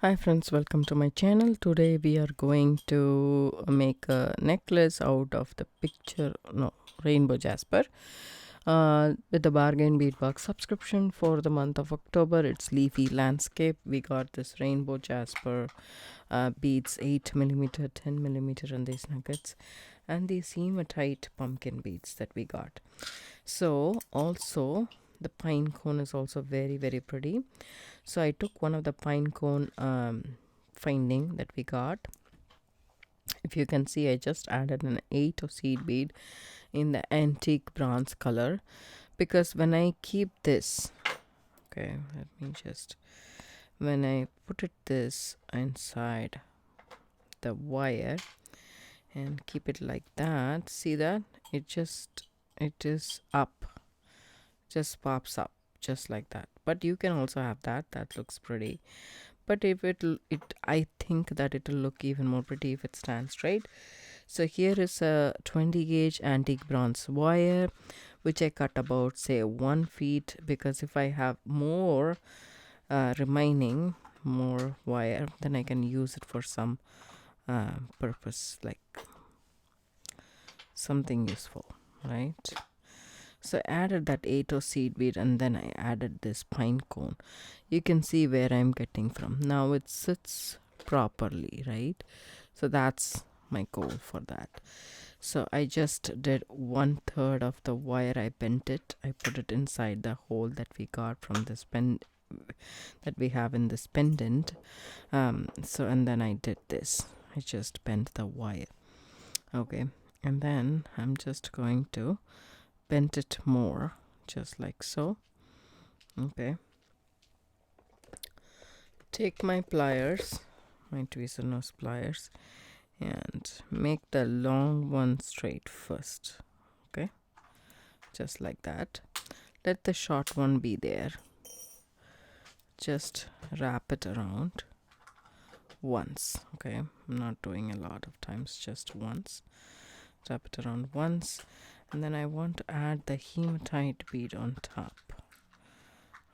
Hi friends, welcome to my channel. Today we are going to make a necklace out of the rainbow jasper with the Bargain Bead Box subscription for the month of October. It's leafy landscape. We got this rainbow jasper beads, 8mm, 10mm, and these nuggets, and these hematite pumpkin beads that we got. So also the pine cone is also very pretty. So I took one of the pine cone finding that we got. If you can see, I just added an 8 seed bead in the antique bronze color, because when I keep this, okay, let me just, when I put this inside the wire and keep it like that, see that it is up, just pops up just like that. But you can also have that looks pretty, but if it I think that it'll look even more pretty if it stands straight. So here is a 20 gauge antique bronze wire, which I cut about say 1 feet, because if I have more remaining more wire, then I can use it for some purpose, like something useful, right? So I added that 8 seed bead, and then I added this pine cone. You can see where I'm getting from. Now it sits properly, right? So that's my goal for that. So I just did 1/3 of the wire. I bent it. I put it inside the hole that we got from this pen that we have in this pendant. So and then I did this. I just bent the wire. Okay, and then I'm just going to bend it more, just like so. Okay, take my pliers, my tweezer nose pliers, and make the long one straight first. Okay, just like that. Let the short one be there. Just wrap it around once. Okay, I'm not doing a lot of times, just once. Wrap it around once, and then I want to add the hematite bead on top.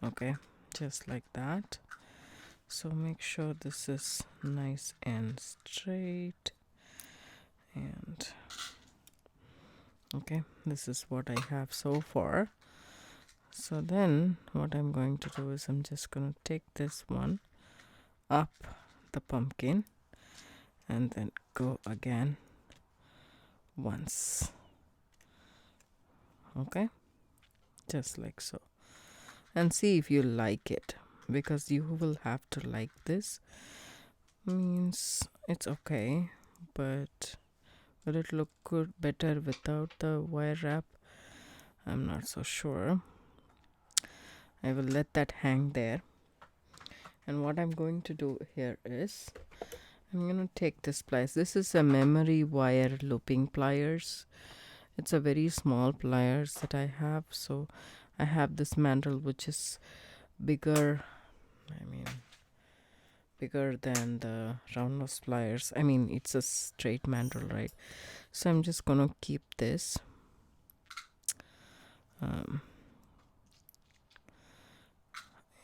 Okay, just like that. So make sure this is nice and straight, and okay, this is what I have so far. So then what I'm going to do is I'm just going to take this one up the pumpkin and then go again once. Okay, just like so, and see if you like it, because you will have to like this. Means it's okay, but will it look good better without the wire wrap? I'm not so sure. I will let that hang there. And what I'm going to do here is I'm going to take this pliers. This is a memory wire looping pliers. It's a very small pliers that I have. So I have this mandrel which is bigger, bigger than the round nose pliers. I mean, it's a straight mandrel, right? So I'm just gonna keep this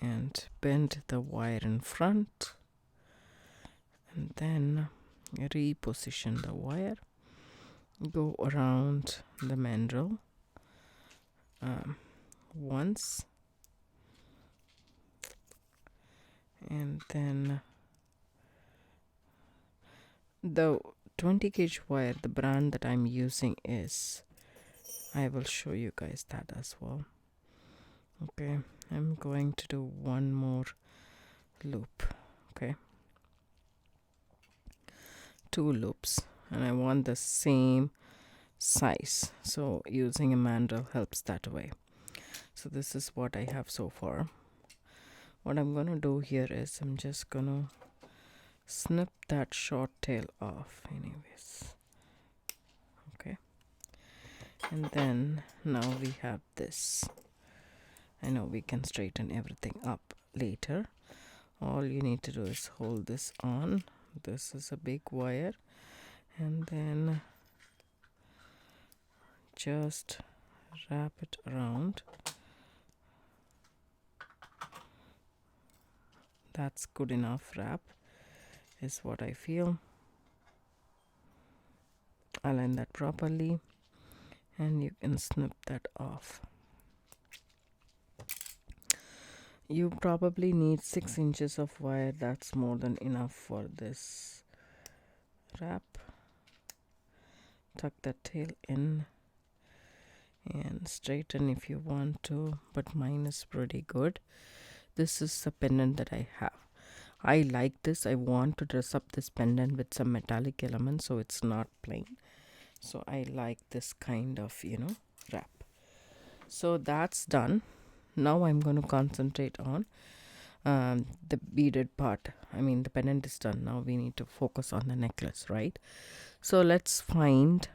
and bend the wire in front, and then reposition the wire, go around the mandrel once, and then the 20 gauge wire, the brand that I'm using is, I will show you guys that as well. Okay, I'm going to do one more loop. Okay, 2 loops, and I want the same size, so using a mandrel helps that way. So this is what I have so far. What I'm gonna do here is I'm just gonna snip that short tail off anyways. Okay, and then now we have this. I know we can straighten everything up later. All you need to do is hold this on. This is a big wire, and then just wrap it around that's good enough wrap is what I feel. Align that properly and you can snip that off. You probably need 6 inches of wire. That's more than enough for this wrap. Tuck that tail in and straighten if you want to, but mine is pretty good. This is the pendant that I have. I like this. I want to dress up this pendant with some metallic elements so it's not plain. So I like this kind of, wrap. So that's done. Now I'm going to concentrate on the beaded part. I mean, the pendant is done. Now we need to focus on the necklace, right? So let's find,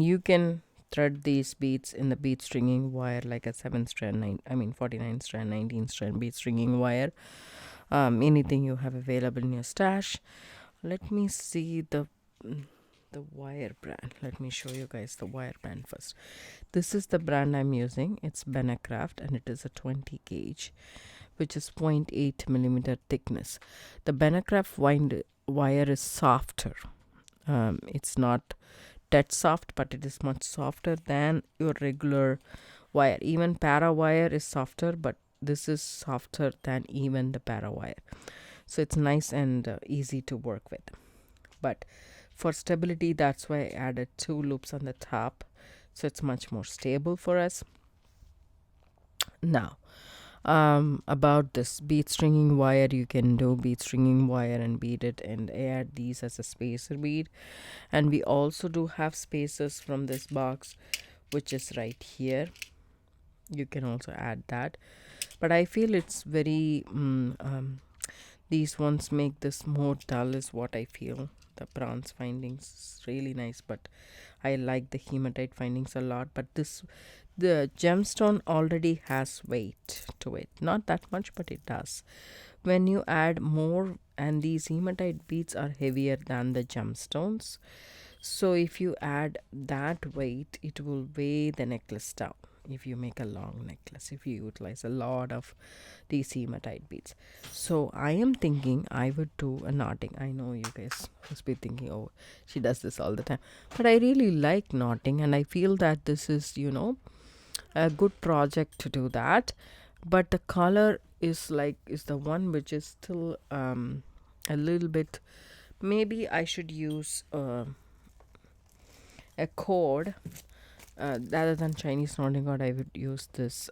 you can thread these beads in the bead stringing wire, like a 49 strand, 19 strand bead stringing wire. Anything you have available in your stash. Let me see the wire brand. Let me show you guys the wire brand first. This is the brand I'm using. It's Benacraft and it is a 20 gauge, which is 0.8 millimeter thickness. The Benacraft wire is softer. It's not that soft, but it is much softer than your regular wire. Even para wire is softer, but this is softer than even the para wire. So it's nice and easy to work with. But for stability, that's why I added 2 loops on the top, so it's much more stable for us. Now, about this bead stringing wire, you can do bead stringing wire and bead it and add these as a spacer bead. And we also do have spacers from this box, which is right here. You can also add that, but I feel it's very these ones make this more dull is what I feel. The bronze findings is really nice, but I like the hematite findings a lot. But the gemstone already has weight to it, not that much, but it does. When you add more, and these hematite beads are heavier than the gemstones, so if you add that weight, it will weigh the necklace down. If you make a long necklace, if you utilize a lot of these hematite beads. So I am thinking I would do a knotting. I know you guys must be thinking, oh, she does this all the time, but I really like knotting, and I feel that this is a good project to do that. But the color is the one which is still a little bit, maybe I should use a cord. Rather than Chinese knotting cord, I would use this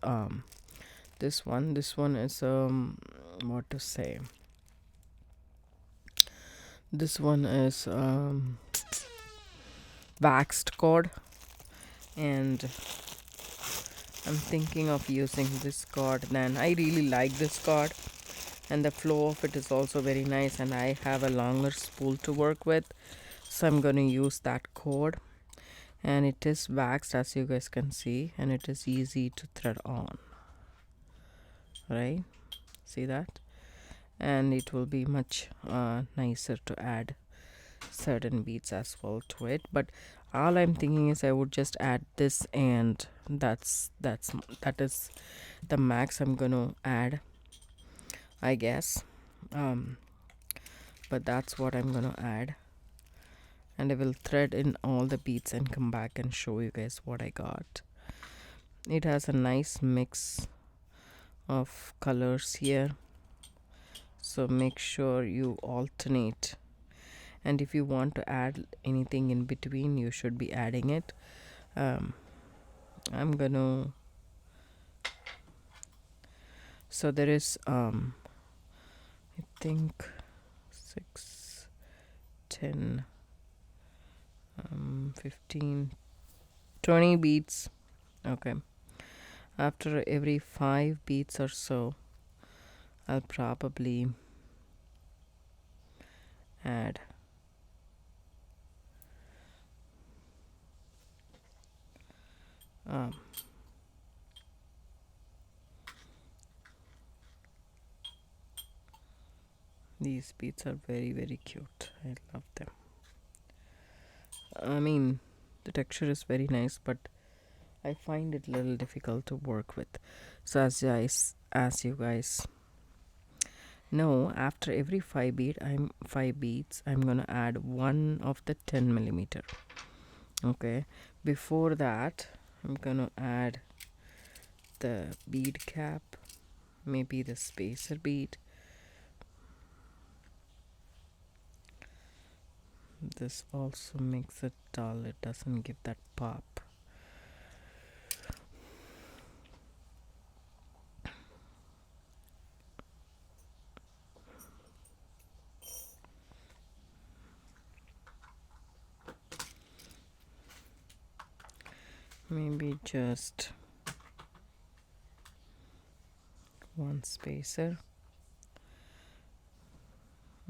this one is what to say, this one is waxed cord, and I'm thinking of using this cord. Then I really like this cord, and the flow of it is also very nice, and I have a longer spool to work with, so I'm going to use that cord. And it is waxed, as you guys can see, and it is easy to thread on, right? See that? And it will be much nicer to add certain beads as well to it. But all I'm thinking is I would just add this, and that is the max I'm gonna add, I guess. But that's what I'm gonna add, and I will thread in all the beads and come back and show you guys what I got. It has a nice mix of colors here, so make sure you alternate, and if you want to add anything in between, you should be adding it. I'm gonna, so there is I think 6, 10, 15, 20 beads. Okay, after every 5 beads or so, I'll probably add these beads are very, very cute. I love them. I mean, the texture is very nice, but I find it a little difficult to work with. So as you guys know, after every 5 beads I'm gonna add one of the 10 millimeter. Okay, before that I'm gonna add the bead cap, maybe the spacer bead. This also makes it dull, it doesn't give that pop. Maybe just one spacer.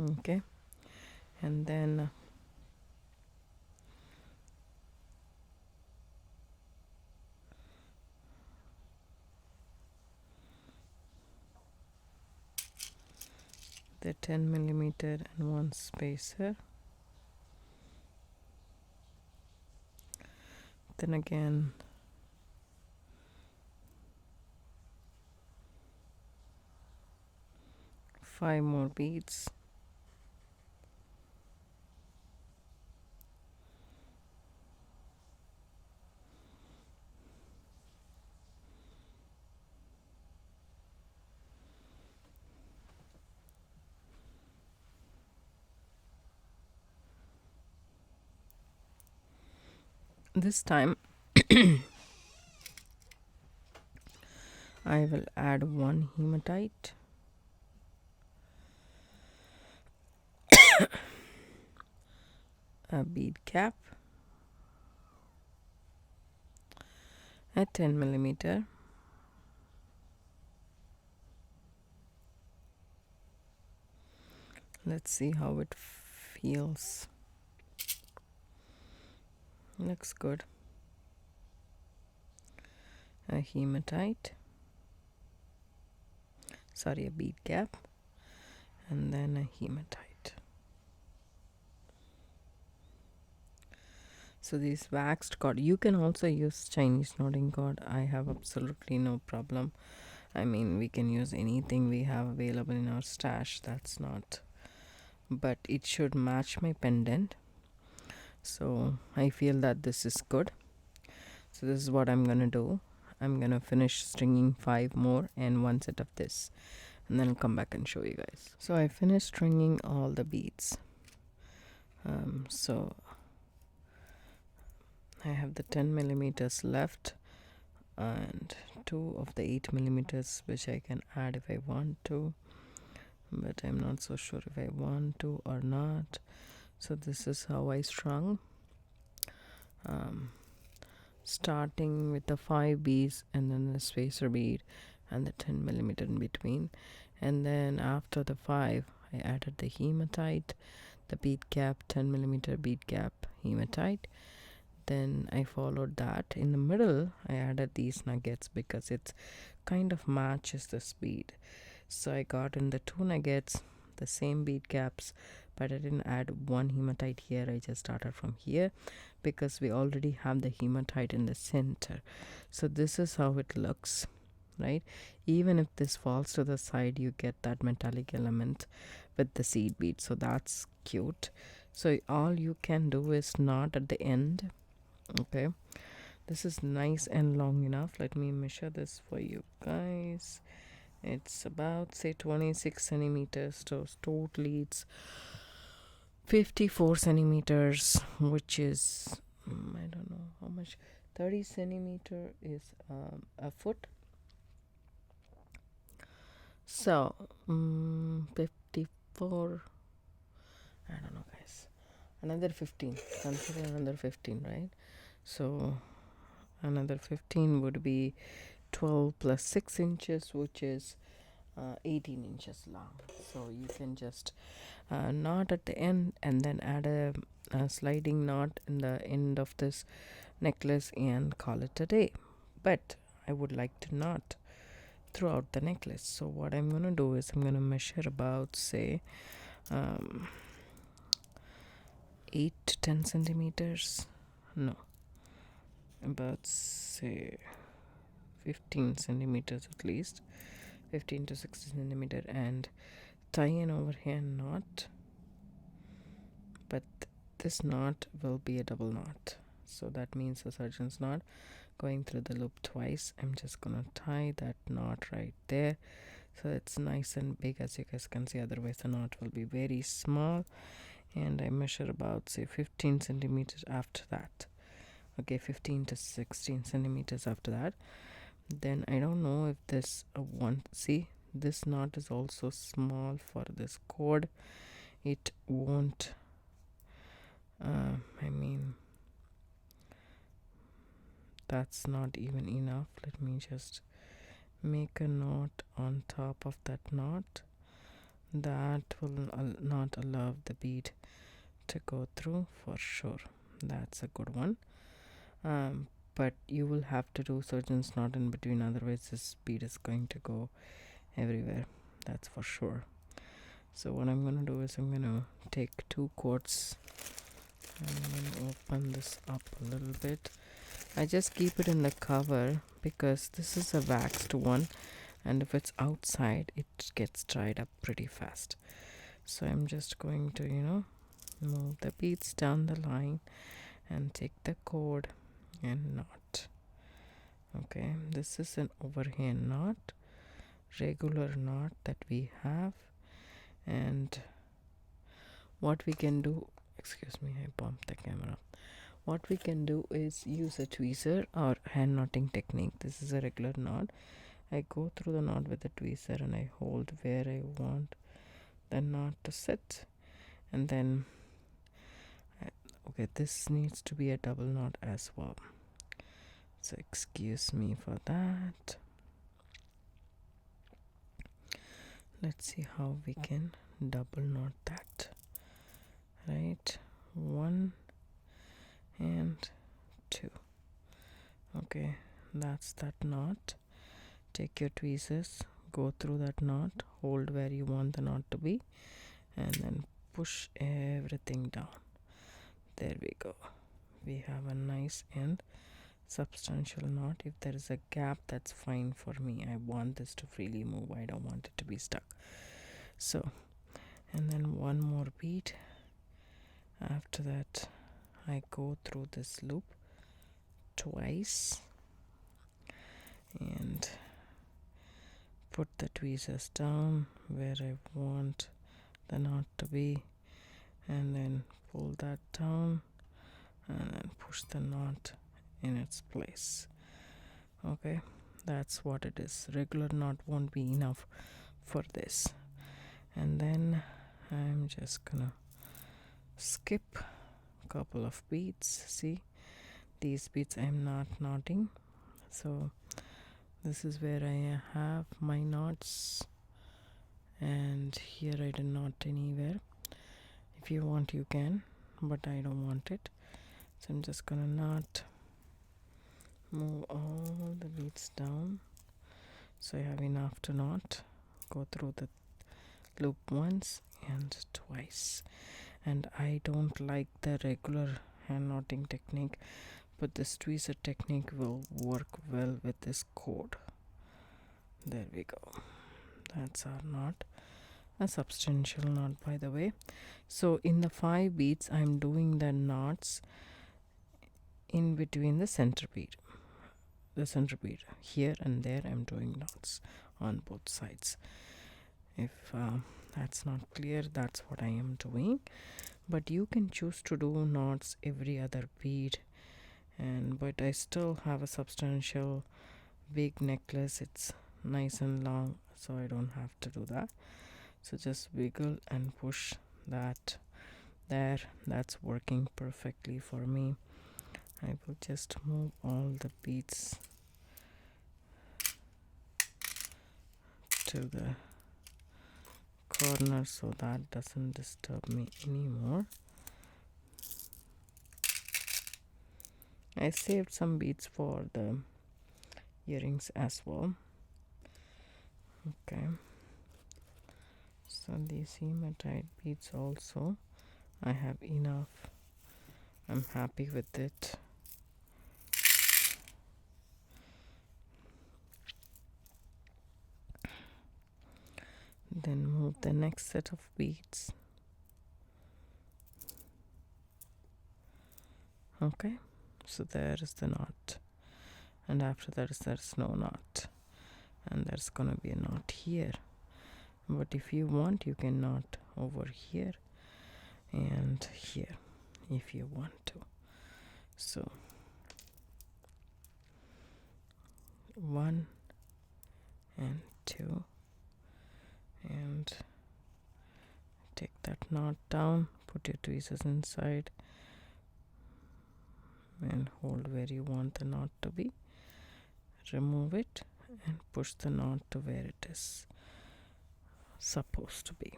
Okay, and then the 10 millimeter and one spacer. Then again five more beads. This time I will add one hematite, a bead cap, a 10 millimeter, let's see how it feels. Looks good. A hematite, sorry, a bead cap, and then a hematite. So these waxed cord, you can also use Chinese knotting cord. I have absolutely no problem. I mean, we can use anything we have available in our stash. That's not, but it should match my pendant. So I feel that this is good. So this is what I'm gonna do. I'm gonna finish stringing 5 more and one set of this, and then I'll come back and show you guys. So I finished stringing all the beads. So I have the 10 millimeters left and 2 of the 8 millimeters which I can add if I want to, but I'm not so sure if I want to or not. So this is how I strung, starting with the 5 beads and then the spacer bead and the 10 millimeter in between, and then after the 5 I added the hematite, the bead cap, 10 millimeter bead cap, hematite. Then I followed that. In the middle I added these nuggets because it's kind of matches this bead. So I got in the 2 nuggets, the same bead caps, but I didn't add one hematite here. I just started from here because we already have the hematite in the center. So this is how it looks, right? Even if this falls to the side, you get that metallic element with the seed bead. So that's cute. So all you can do is knot at the end. Okay, this is nice and long enough. Let me measure this for you guys. It's about, say, 26 centimeters. So totally it's 54 centimeters, which is I don't know how much. 30 centimeter is a foot. So 54, I don't know guys, another 15, consider another 15, right? So another 15 would be 12 plus 6 inches, which is 18 inches long. So you can just knot at the end and then add a sliding knot in the end of this necklace and call it a day. But I would like to knot throughout the necklace. So what I'm gonna do is I'm gonna measure about, say, 8 to 10 centimeters. No, about, say, 15 centimeters at least. 15 to 16 centimeter and tie an overhand knot, but this knot will be a double knot, so that means the surgeon's knot going through the loop twice. I'm just gonna tie that knot right there so it's nice and big, as you guys can see, otherwise the knot will be very small. And I measure about, say, 15 centimeters after that. Okay, 15 to 16 centimeters after that. Then I don't know if this one, see, this knot is also small for this cord. It won't I mean, that's not even enough. Let me just make a knot on top of that knot. That will not allow the bead to go through for sure. That's a good one. But you will have to do surgeon's knot in between, otherwise this bead is going to go everywhere, that's for sure. So what I'm gonna do is I'm gonna take 2 cords. I'm gonna open this up a little bit. I just keep it in the cover because this is a waxed one, and if it's outside it gets dried up pretty fast. So I'm just going to, move the beads down the line and take the cord and knot. Okay, this is an overhand knot, regular knot that we have. And what we can do, excuse me, I bumped the camera. What we can do is use a tweezer or hand knotting technique. This is a regular knot. I go through the knot with a tweezer and I hold where I want the knot to sit, and then okay, this needs to be a double knot as well, so excuse me for that. Let's see how we can double knot that. Right, 1 and 2. Okay, that's that knot. Take your tweezers, go through that knot, hold where you want the knot to be, and then push everything down. There we go. We have a nice and substantial knot. If there is a gap, that's fine for me. I want this to freely move. I don't want it to be stuck. So, and then 1 more bead. After that, I go through this loop twice and put the tweezers down where I want the knot to be, and then pull that down and then push the knot in its place. Okay, that's what it is. Regular knot won't be enough for this. And then I'm just gonna skip a couple of beads. See, these beads I'm not knotting, so this is where I have my knots, and here I did not anywhere. If you want you can, but I don't want it, so I'm just gonna knot, move all the beads down so I have enough to knot. Go through the loop once and twice. And I don't like the regular hand knotting technique, but this tweezer technique will work well with this cord. There we go. That's our knot, a substantial knot, by the way. So in the 5 beads I'm doing the knots in between the center bead. Here and there I'm doing knots on both sides. If that's not clear, that's what I am doing, but you can choose to do knots every other bead, but I still have a substantial big necklace. It's nice and long, so I don't have to do that. So just wiggle and push that there. That's working perfectly for me. I will just move all the beads to the corner so that doesn't disturb me anymore. I saved some beads for the earrings as well. Okay, so these hematite beads also I have enough. I'm happy with it. then move the next set of beads. Okay, so there is the knot, and after that there's no knot, and there's gonna be a knot here. But if you want, you can knot over here and here if you want to. So 1 and 2, and take that knot down, put your tweezers inside and hold where you want the knot to be, remove it and push the knot to where it is supposed to be.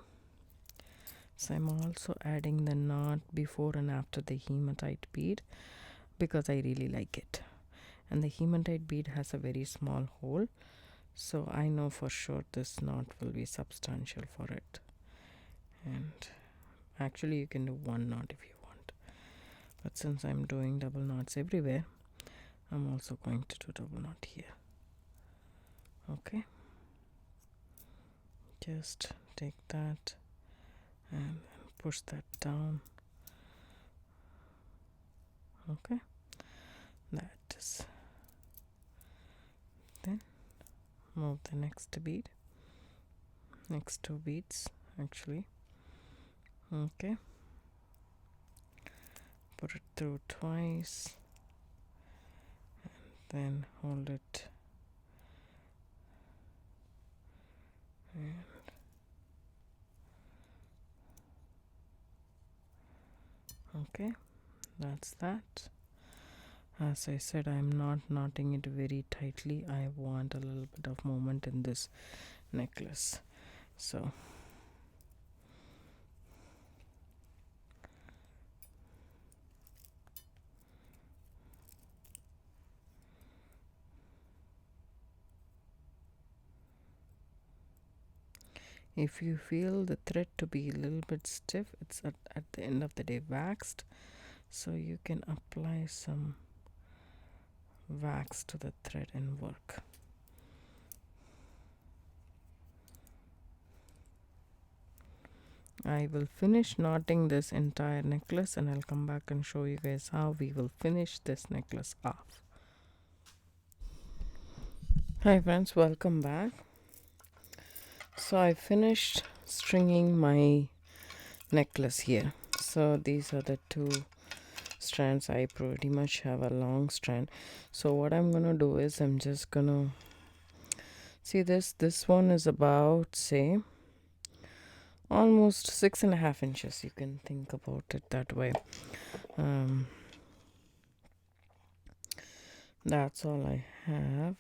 So I'm also adding the knot before and after the hematite bead because I really like it, and the hematite bead has a very small hole, so I know for sure this knot will be substantial for it. And actually you can do one knot if you want, but since I'm doing double knots everywhere, I'm also going to do double knot here. Okay, just take that and push that down. Okay, that is, then move the next bead, next 2 beads actually. Okay, put it through twice and then hold it and okay, that's that. As I said, I'm not knotting it very tightly. I want a little bit of movement in this necklace. So if you feel the thread to be a little bit stiff, it's at the end of the day waxed, so you can apply some wax to the thread and work. I will finish knotting this entire necklace and I'll come back and show you guys how we will finish this necklace off. Hi friends, welcome back. So I finished stringing my necklace here. So these are the 2 strands. I pretty much have a long strand. So what I'm gonna do is I'm just gonna see this one is about, say, almost 6.5 inches. You can think about it that way. That's all I have.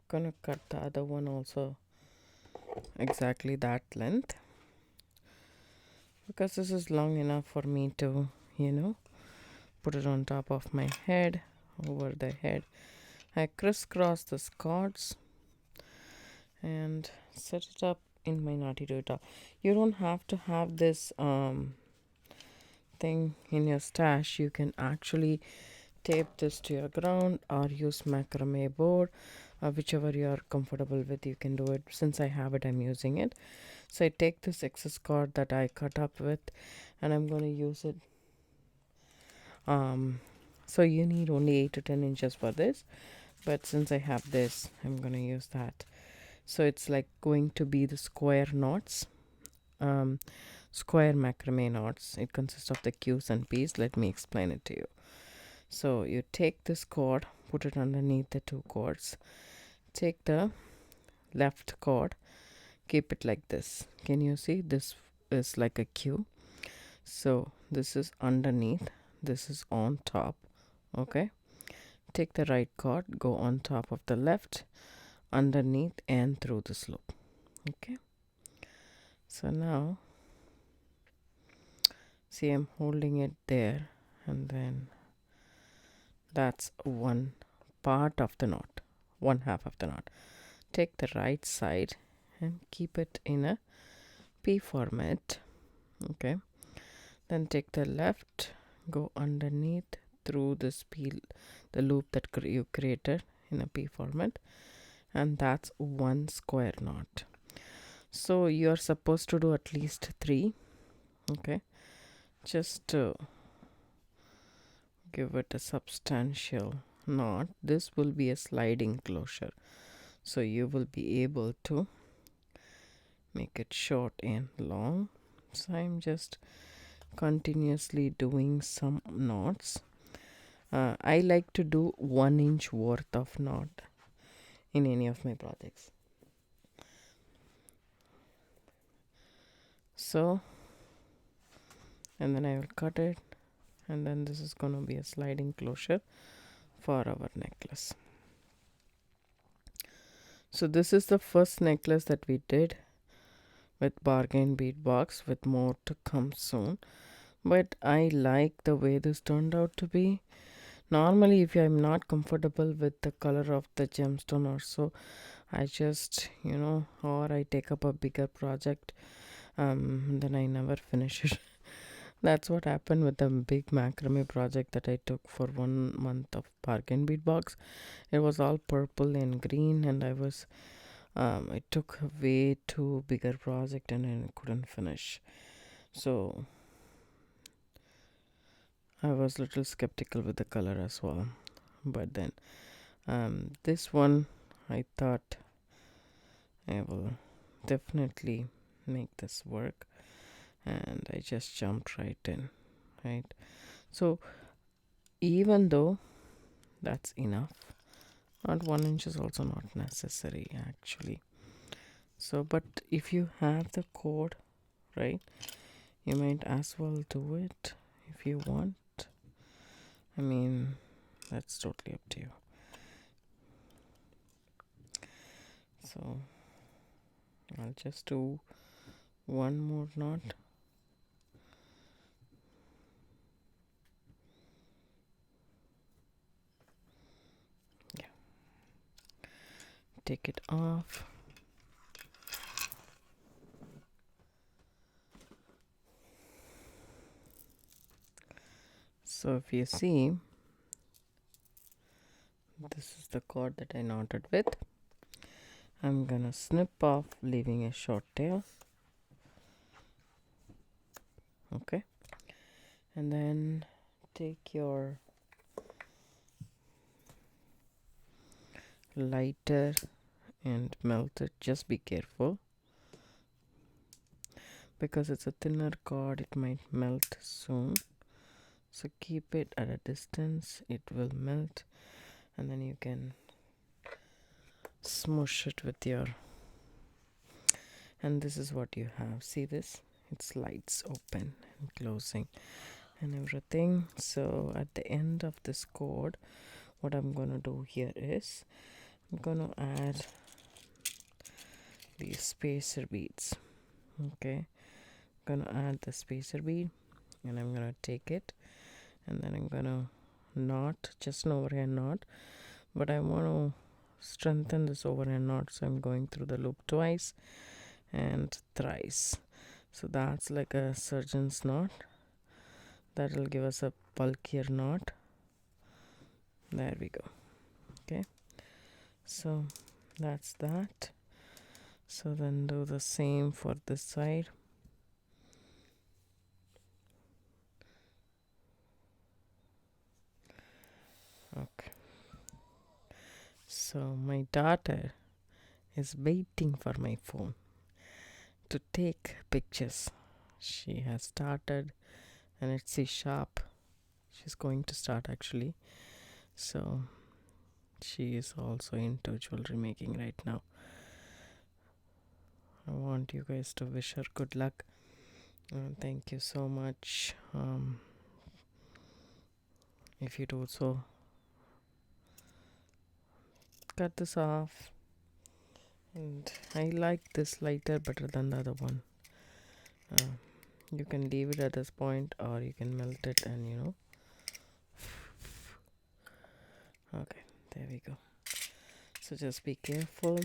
Gonna cut the other one also exactly that length because this is long enough for me to, put it on top of my head, over the head. I crisscross the cords and set it up in my knotty do top. You don't have to have this thing in your stash. You can actually tape this to your ground or use macrame board, whichever you are comfortable with. You can do it. Since I have it, I'm using it. So I take this excess cord that I cut up with and I'm going to use it. So you need only 8 to 10 inches for this, but since I have this, I'm going to use that. So it's like going to be the square knots, square macrame knots. It consists of the Q's and P's. Let me explain it to you. So you take this cord, put it underneath the 2 cords, take the left cord, keep it like this. Can you see? This is like a Q. So this is underneath, this is on top. Okay, take the right cord, go on top of the left, underneath and through this loop. Okay, so now see, I'm holding it there, and then that's one part of the knot, one half of the knot. Take the right side and keep it in a P format. Okay, then take the left, go underneath through this P, the loop that you created in a P format, and that's 1 square knot. So you're supposed to do at least 3. Okay, just to give it a substantial knot. This will be a sliding closure, so you will be able to make it short and long. So I'm just continuously doing some knots. I like to do 1 inch worth of knot in any of my projects. So, and then I will cut it, and then this is going to be a sliding closure for our necklace. So this is the first necklace that we did with Bargain Bead Box, with more to come soon. But I like the way this turned out to be. Normally, if I'm not comfortable with the color of the gemstone or so, I just, or I take up a bigger project, then I never finish it. That's what happened with the big macrame project that I took for 1 month of Bargain Bead Box. It was all purple and green, and it took a way too bigger project, and I couldn't finish. So I was a little skeptical with the color as well. But then this one, I thought I will definitely make this work, and I just jumped right in, right? So even though that's enough, not 1 inch is also not necessary actually. So but if you have the cord, right, you might as well do it if you want. I mean, that's totally up to you. So I'll just do 1 more knot. Yeah, take it off. So if you see, this is the cord that I knotted with. I'm gonna snip off, leaving a short tail. Okay, and then take your lighter and melt it. Just be careful, because it's a thinner cord, it might melt soon. So keep it at a distance, it will melt, and then you can smush it with your, and this is what you have. See this? It slides open and closing and everything. So at the end of this cord, what I'm gonna do here is I'm gonna add these spacer beads. Okay, I'm gonna add the spacer bead, and I'm gonna take it, and then I'm gonna knot, just an overhand knot, but I want to strengthen this overhand knot, so I'm going through the loop twice and thrice. So that's like a surgeon's knot. That will give us a bulkier knot. There we go. Okay, so that's that. So then do the same for this side. Okay, so my daughter is waiting for my phone to take pictures. She has started, and it's sharp. She's going to start actually. So she is also into jewelry making right now. I want you guys to wish her good luck. Thank you so much. If you do so, cut this off. And I like this lighter better than the other one. You can leave it at this point, or you can melt it and okay, there we go. So just be careful,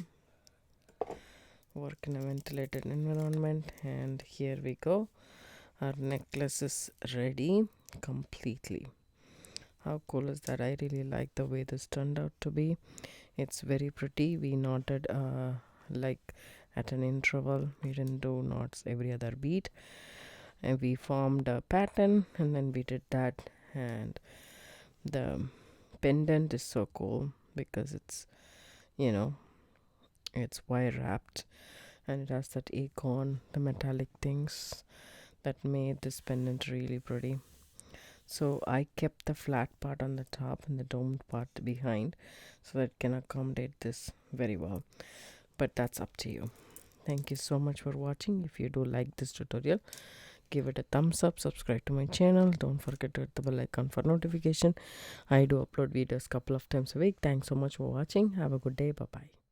work in a ventilated environment, and here we go. Our necklace is ready completely. How cool is that? I really like the way this turned out to be. It's very pretty. We knotted like at an interval. We didn't do knots every other bead, and we formed a pattern, and then we did that. And the pendant is so cool because it's, you know, it's wire wrapped, and it has that acorn, the metallic things that made this pendant really pretty. So I kept the flat part on the top and the domed part behind so that it can accommodate this very well. But that's up to you. Thank you so much for watching. If you do like this tutorial, give it a thumbs up, subscribe to my channel, don't forget to hit the bell icon for notification. I do upload videos couple of times a week. Thanks so much for watching. Have a good day. Bye bye.